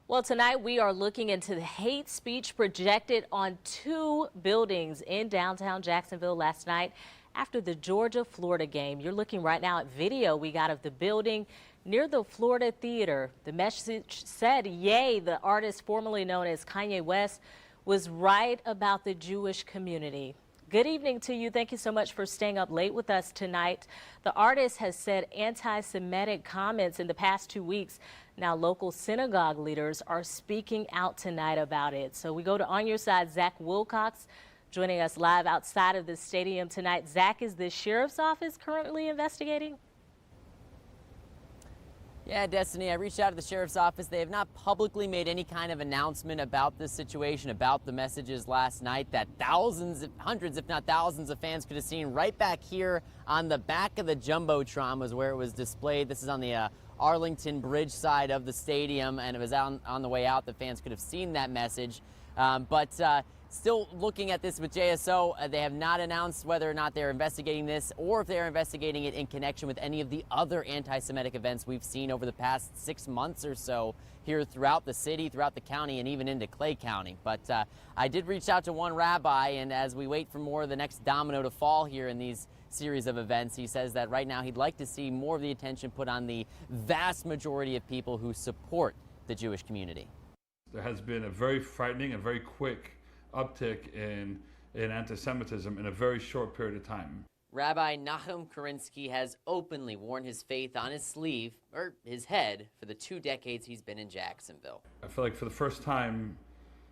Well, tonight we are looking into the hate speech projected on two buildings in downtown Jacksonville last night after the Georgia-Florida game. You're looking right now at video we got of the building near the Florida Theater. The message said, "Yay," the artist formerly known as Kanye West was right about the Jewish community. Good evening to you. Thank you so much for staying up late with us tonight. The artist has said anti-Semitic comments in the past 2 weeks. Now, local synagogue leaders are speaking out tonight about it. So we go to On Your Side, Zach Wilcox, joining us live outside of the stadium tonight. Zach, is the sheriff's office currently investigating? Yeah, Destiny, I reached out to the sheriff's office. They have not publicly made any kind of announcement about this situation, about the messages last night that hundreds, if not thousands of fans could have seen. Right back here on the back of the Jumbotron was where it was displayed. This is on the Arlington Bridge side of the stadium, and it was on the way out. The fans could have seen that message. Still looking at this with JSO, they have not announced whether or not they're investigating this or if they're investigating it in connection with any of the other anti-Semitic events we've seen over the past 6 months or so here throughout the city, throughout the county, and even into Clay County. But I did reach out to one rabbi, and as we wait for more of the next domino to fall here in these series of events, he says that right now he'd like to see more of the attention put on the vast majority of people who support the Jewish community. There has been a very frightening and very quick uptick in anti-Semitism in a very short period of time. Rabbi Nahum Kerensky has openly worn his faith on his sleeve, or his head, for the 2 decades he's been in Jacksonville. I feel like for the first time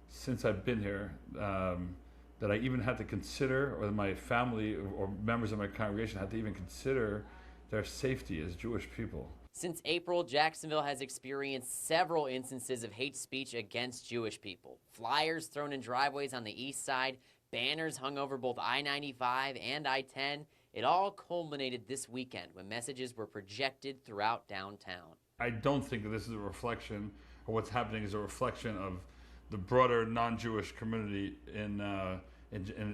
since I've been here that I even had to consider, or my family or members of my congregation had to even consider their safety as Jewish people. Since April, Jacksonville has experienced several instances of hate speech against Jewish people. Flyers thrown in driveways on the east side, banners hung over both I-95 and I-10. It all culminated this weekend when messages were projected throughout downtown. I don't think that this is a reflection, or what's happening is a reflection of the broader non-Jewish community in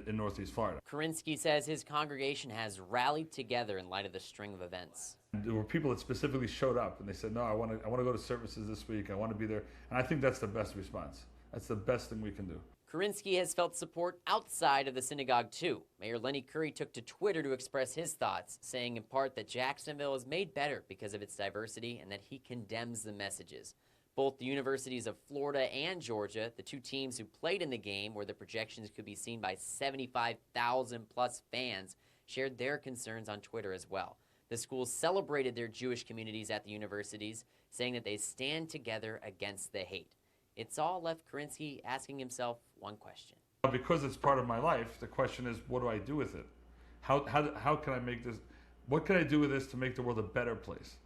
Northeast Florida. Kerensky says his congregation has rallied together in light of the string of events. There were people that specifically showed up and they said, no, I want to go to services this week. I want to be there. And I think that's the best response. That's the best thing we can do. Kerensky has felt support outside of the synagogue too. Mayor Lenny Curry took to Twitter to express his thoughts, saying in part that Jacksonville is made better because of its diversity and that he condemns the messages. Both the universities of Florida and Georgia, the two teams who played in the game where the projections could be seen by 75,000 plus fans, shared their concerns on Twitter as well. The schools celebrated their Jewish communities at the universities, saying that they stand together against the hate. It's all left Kerensky asking himself one question. Because it's part of my life, the question is, what do I do with it? How can I make this, what can I do with this to make the world a better place?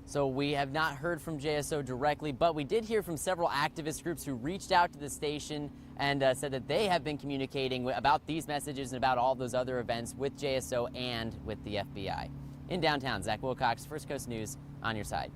So we have not heard from JSO directly, but we did hear from several activist groups who reached out to the station and said that they have been communicating about these messages and about all those other events with JSO and with the FBI. In downtown, Zach Wilcox, First Coast News, On Your Side.